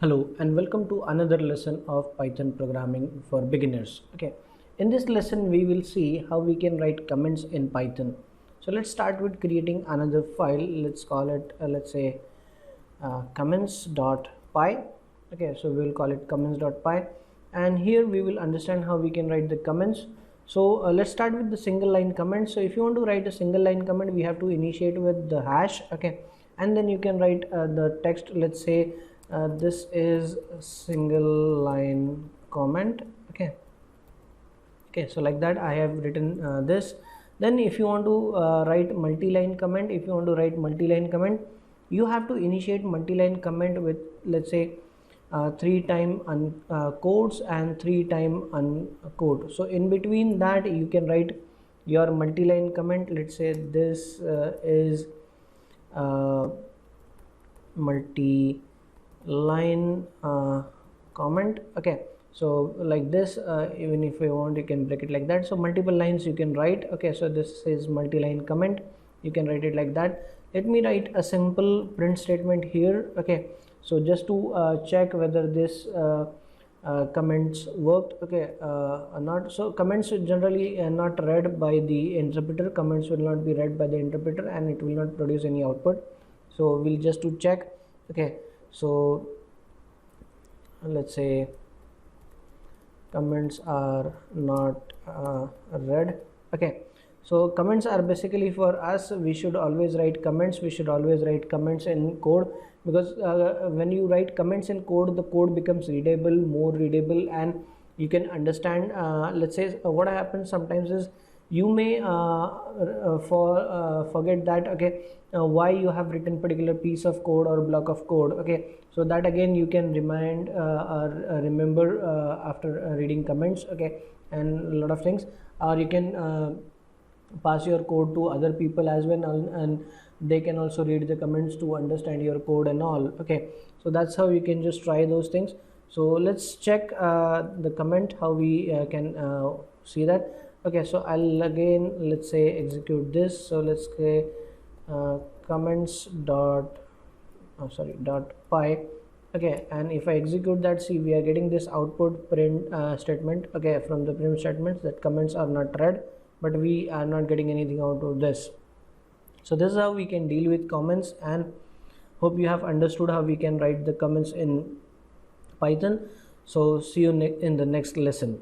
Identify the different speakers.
Speaker 1: Hello and welcome to another lesson of Python programming for beginners. Okay, in this lesson we will see how we can write comments in Python. So let's start with creating another file. Let's call it let's say comments.py. Okay, so we'll call it comments.py, and here we will understand how we can write the comments. So let's start with the single line comment. So if you want to write a single line comment, we have to initiate with the hash. Okay, and then you can write the text. Let's say this is a single line comment. Okay, so like that I have written this. Then if you want to write multi-line comment, you have to initiate multi-line comment with, let's say, 3 time quotes and 3 time unquote. So in between that you can write your multi-line comment. Let's say this is multi line comment. Okay, so like this, even if you want you can break it like that. So multiple lines you can write. Okay, so this is multi-line comment, you can write it like that. Let me write a simple print statement here. Okay, so just to check whether this comments worked, okay, or not. So comments generally not read by the interpreter. Comments will not be read by the interpreter and it will not produce any output. So we'll just to check. Okay, so let's say comments are not read. Okay, so comments are basically for us. We should always write comments. We should always write comments in code, because when you write comments in code, the code becomes readable, more readable, and you can understand. Let's say what happens sometimes is you may forget that, okay, why you have written particular piece of code or block of code. Okay, so that again you can remind or remember after reading comments. Okay, and a lot of things, or you can pass your code to other people as well, and they can also read the comments to understand your code and all. Okay, so that's how you can just try those things. So let's check the comment, how we can see that. Okay, so I'll again, let's say, execute this. So let's say comments dot py. Okay, and if I execute that, see, we are getting this output print statement. Okay, from the print statements that comments are not read, but we are not getting anything out of this. So this is how we can deal with comments, and hope you have understood how we can write the comments in Python. So see you in the next lesson.